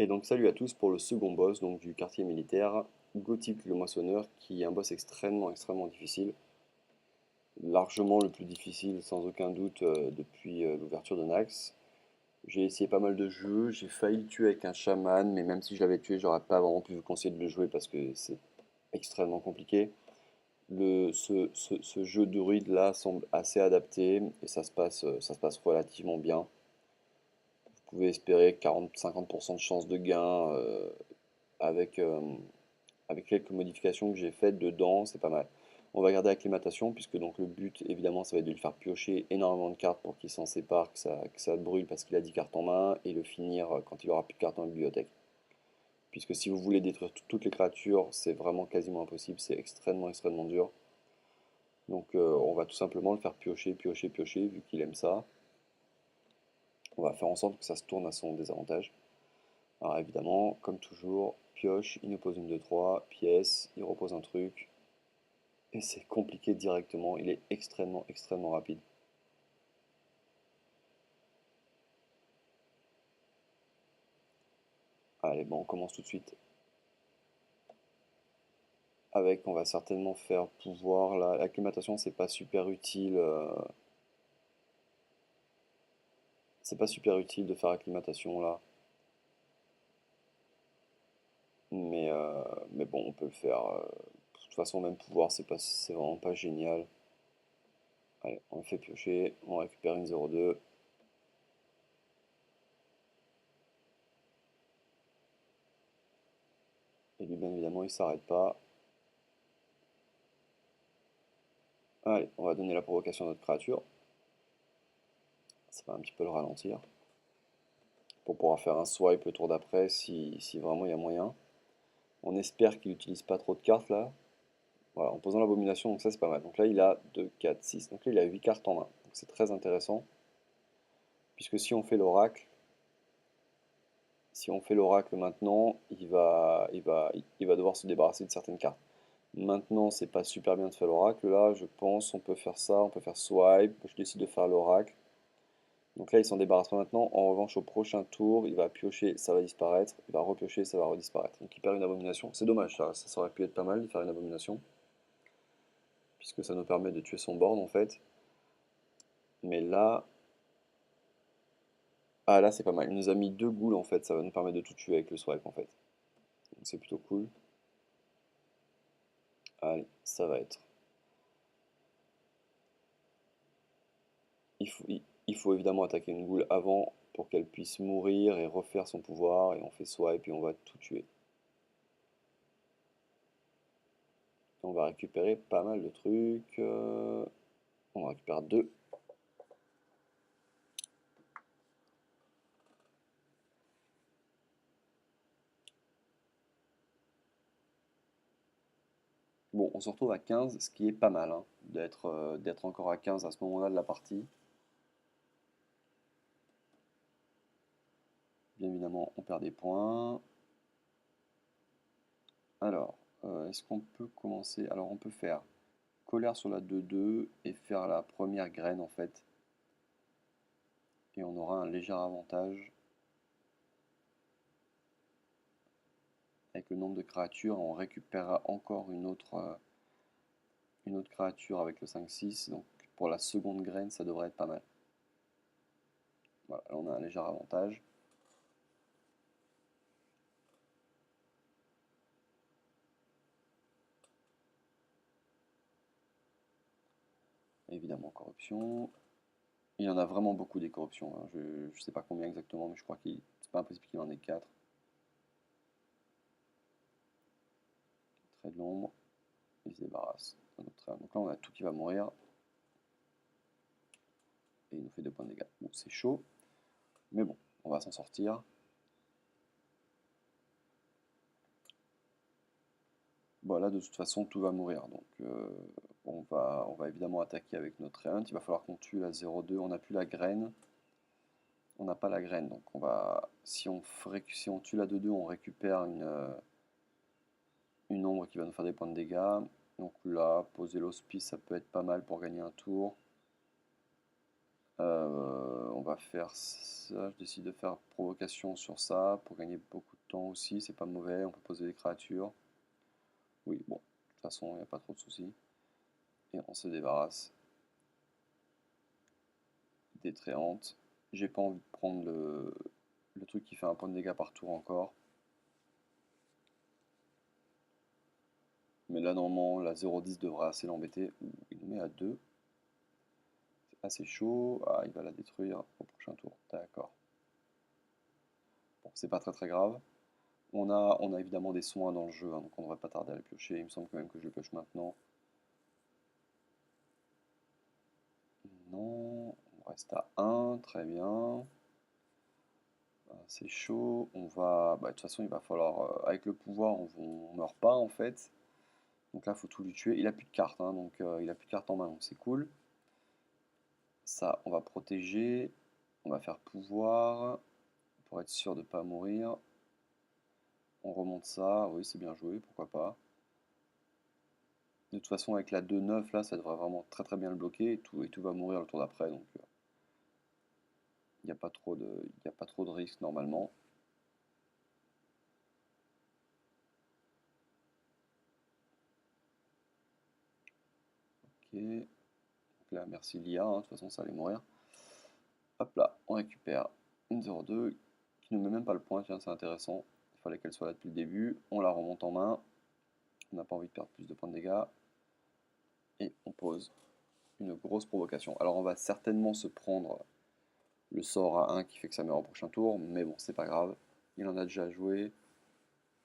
Et donc salut à tous pour le second boss donc, du quartier militaire, Gothic le moissonneur, qui est un boss extrêmement difficile. Largement le plus difficile sans aucun doute depuis l'ouverture de Nax. J'ai essayé pas mal de jeux, j'ai failli le tuer avec un chaman, mais même si je l'avais tué, j'aurais pas vraiment pu vous conseiller de le jouer parce que c'est extrêmement compliqué. Ce jeu druide là semble assez adapté et ça se passe relativement bien. Vous pouvez espérer 40-50% de chance de gain avec, avec quelques modifications que j'ai faites dedans, c'est pas mal. On va garder acclimatation puisque donc le but évidemment ça va être de lui faire piocher énormément de cartes pour qu'il s'en sépare, que ça brûle parce qu'il a 10 cartes en main et le finir quand il aura plus de cartes en bibliothèque. Puisque si vous voulez détruire toutes les créatures, c'est vraiment quasiment impossible, c'est extrêmement dur. Donc on va tout simplement le faire piocher vu qu'il aime ça. On va faire en sorte que ça se tourne à son désavantage. Alors évidemment, comme toujours, pioche, il nous pose une 2-3, pièce, il repose un truc, et c'est compliqué directement, il est extrêmement rapide. Allez, bon, on commence tout de suite. Avec, on va certainement faire pouvoir, l'acclimatation c'est pas super utile, c'est pas super utile de faire acclimatation là, mais, euh, mais bon, on peut le faire. De toute façon, même pouvoir, c'est vraiment pas génial. Allez, on le fait piocher, on récupère une 0,2. Et lui, bien évidemment, il s'arrête pas. Allez, on va donner la provocation à notre créature. Ça va un petit peu le ralentir. Pour pouvoir faire un swipe le tour d'après si vraiment il y a moyen. On espère qu'il n'utilise pas trop de cartes là. Voilà, en posant l'abomination, donc ça c'est pas mal. Donc là il a 2, 4, 6. Donc là il a 8 cartes en main. Donc c'est très intéressant. Puisque si on fait l'oracle maintenant, il va devoir se débarrasser de certaines cartes. Maintenant, c'est pas super bien de faire l'oracle. Là, je pense, on peut faire ça, on peut faire swipe. Je décide de faire l'oracle. Donc là, il s'en débarrasse pas maintenant. En revanche, au prochain tour, il va piocher, ça va disparaître. Il va repiocher, ça va redisparaître. Donc il perd une abomination. C'est dommage, ça aurait pu être pas mal de faire une abomination. Puisque ça nous permet de tuer son board en fait. Mais là, ah là c'est pas mal. Il nous a mis deux ghouls en fait. Ça va nous permettre de tout tuer avec le swipe en fait. Donc c'est plutôt cool. Allez, ça va être. Il faut évidemment attaquer une ghoul avant pour qu'elle puisse mourir et refaire son pouvoir. Et on fait swipe et on va tout tuer. On va récupérer pas mal de trucs. On récupère deux. Bon, on se retrouve à 15, ce qui est pas mal, hein, d'être encore à 15 à ce moment-là de la partie. Bien évidemment, on perd des points. Alors, est-ce qu'on peut commencer? Alors, on peut faire colère sur la 2-2 et faire la première graine en fait. Et on aura un léger avantage avec le nombre de créatures. On récupérera encore une autre créature avec le 5-6. Donc, pour la seconde graine, ça devrait être pas mal. Voilà, là, on a un léger avantage. Évidemment, corruption. Il y en a vraiment beaucoup des corruptions, hein. Je ne sais pas combien exactement, mais je crois qu'il c'est pas impossible qu'il en ait 4. Trait de l'ombre, il se débarrasse. Donc là, on a tout qui va mourir. Et il nous fait 2 points de dégâts. Bon, c'est chaud, mais bon, on va s'en sortir. Bon, là, de toute façon, tout va mourir. Donc, on va évidemment attaquer avec notre Hunt. Il va falloir qu'on tue la 0-2. On n'a plus la graine. On n'a pas la graine. Donc, si on tue la 2-2, on récupère une ombre qui va nous faire des points de dégâts. Donc là, poser l'hospice, ça peut être pas mal pour gagner un tour. On va faire ça, je décide de faire provocation sur ça pour gagner beaucoup de temps aussi, c'est pas mauvais, on peut poser des créatures. Oui, bon, de toute façon, il n'y a pas trop de soucis. Et on se débarrasse des Tréantes. J'ai pas envie de prendre le truc qui fait un point de dégâts par tour encore. Mais là, normalement, la 0,10 devrait assez l'embêter. Il nous met à 2. C'est assez chaud. Ah, il va la détruire au prochain tour. D'accord. Bon, c'est pas très très grave. On a évidemment des soins dans le jeu, hein, donc on devrait pas tarder à le piocher. Il me semble quand même que je le pioche maintenant. Non, on reste à 1, très bien. C'est chaud. On va. Bah, de toute façon, il va falloir. Avec le pouvoir, on meurt pas en fait. Donc là, il faut tout lui tuer. Il a plus de cartes, hein, donc il a plus de cartes en main, donc c'est cool. Ça, on va protéger. On va faire pouvoir pour être sûr de ne pas mourir. On remonte ça. Oui, c'est bien joué, pourquoi pas. De toute façon, avec la 2-9, là, ça devrait vraiment très très bien le bloquer. Et tout va mourir le tour d'après, donc il n'y a pas trop a pas trop de risques normalement. Ok. Donc là, merci l'IA, hein, de toute façon, ça allait mourir. Hop là, on récupère une 0,2 qui ne met même pas le point, tiens, c'est intéressant. Il fallait qu'elle soit là depuis le début. On la remonte en main. On n'a pas envie de perdre plus de points de dégâts. Et on pose une grosse provocation. Alors on va certainement se prendre le sort à 1 qui fait que ça meurt au prochain tour, mais bon, c'est pas grave. Il en a déjà joué.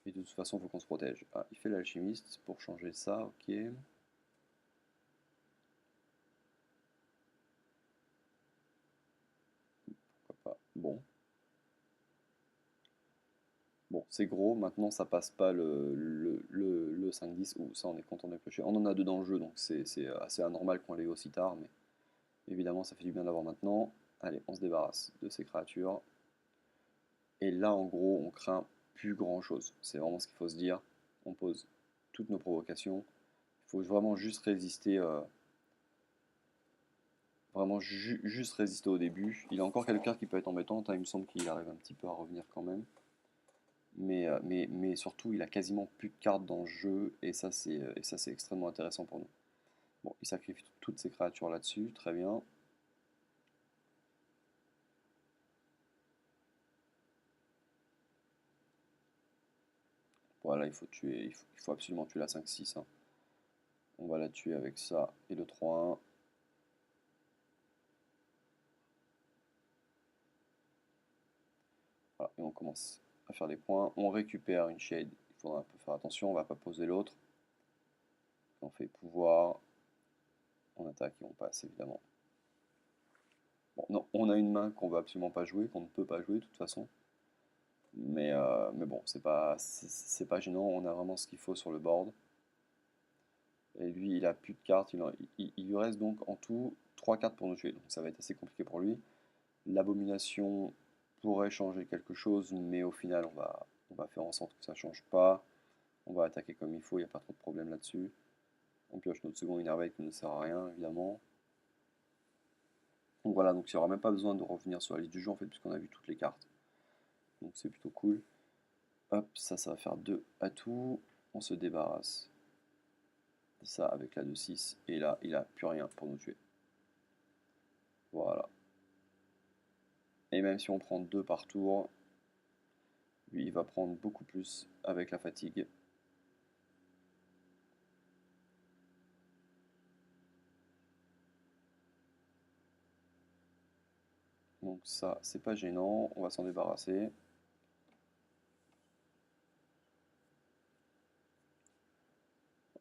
Et de toute façon, il faut qu'on se protège. Ah, il fait l'alchimiste pour changer ça, ok. Pourquoi pas. Bon. Bon, c'est gros, maintenant ça passe pas le 5-10, ou ça on est content de piocher. On en a deux dans le jeu, donc c'est assez anormal qu'on l'ait aussi tard, mais évidemment ça fait du bien d'avoir maintenant. Allez, on se débarrasse de ces créatures. Et là en gros on craint plus grand chose, c'est vraiment ce qu'il faut se dire. On pose toutes nos provocations, il faut vraiment juste résister, juste résister au début. Il y a encore quelques cartes qui peuvent être embêtantes, hein. Il me semble qu'il arrive un petit peu à revenir quand même. Mais surtout, il a quasiment plus de cartes dans le jeu, et ça c'est extrêmement intéressant pour nous. Bon, il sacrifie toutes ces créatures là-dessus, très bien. Voilà, il faut absolument tuer la 5-6, hein. On va la tuer avec ça et le 3-1. Voilà, et on commence à faire des points. On récupère une shade, il faudra un peu faire attention, on va pas poser l'autre. On fait pouvoir, on attaque et on passe évidemment. Bon, non, on a une main qu'on va absolument pas jouer, qu'on ne peut pas jouer de toute façon. Mais bon, c'est pas gênant, on a vraiment ce qu'il faut sur le board. Et lui, il a plus de cartes, il lui reste donc en tout 3 cartes pour nous tuer, donc ça va être assez compliqué pour lui. L'abomination pourrait changer quelque chose, mais au final, on va faire en sorte que ça change pas. On va attaquer comme il faut, il n'y a pas trop de problème là-dessus. On pioche notre second Innervate qui ne sert à rien, évidemment. Donc voilà, donc il n'y aura même pas besoin de revenir sur la liste du jeu en fait, puisqu'on a vu toutes les cartes. Donc c'est plutôt cool. Hop, ça va faire 2 atouts. On se débarrasse de ça avec la 2-6. Et là, il a plus rien pour nous tuer. Voilà. Et même si on prend 2 par tour, lui, il va prendre beaucoup plus avec la fatigue. Donc ça, c'est pas gênant. On va s'en débarrasser.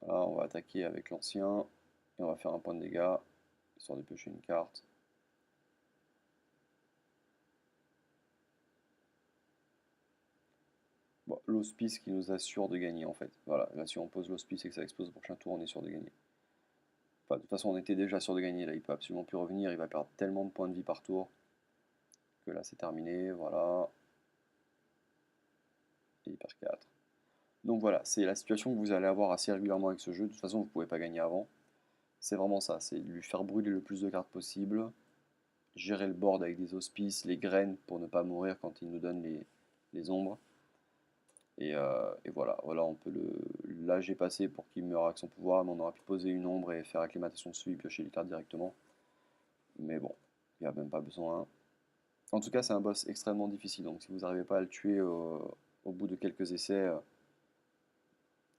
Voilà, on va attaquer avec l'ancien. Et on va faire un point de dégâts, histoire de piocher une carte. Bon, l'hospice qui nous assure de gagner en fait. Voilà, là si on pose l'hospice et que ça explose au prochain tour, on est sûr de gagner. Enfin, de toute façon, on était déjà sûr de gagner, là il peut absolument plus revenir, il va perdre tellement de points de vie par tour que là c'est terminé, voilà. Et il perd 4. Donc voilà, c'est la situation que vous allez avoir assez régulièrement avec ce jeu. De toute façon, vous ne pouvez pas gagner avant. C'est vraiment ça, c'est lui faire brûler le plus de cartes possible. gérer le board avec des auspices, les graines pour ne pas mourir quand il nous donne les ombres. Et voilà, on peut là j'ai passé pour qu'il meure avec son pouvoir, mais on aurait pu poser une ombre et faire acclimatation dessus et piocher les cartes directement. Mais bon, il n'y a même pas besoin. En tout cas, c'est un boss extrêmement difficile, donc si vous n'arrivez pas à le tuer au bout de quelques essais,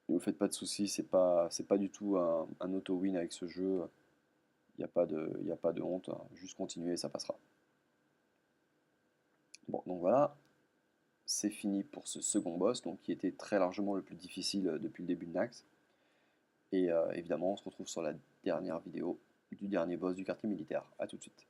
ne vous faites pas de soucis, c'est pas du tout un auto-win avec ce jeu. Il y a pas de honte, hein. Juste continuer et ça passera. Bon, donc voilà, c'est fini pour ce second boss, donc qui était très largement le plus difficile depuis le début de Nax. Et évidemment, on se retrouve sur la dernière vidéo du dernier boss du quartier militaire. A tout de suite.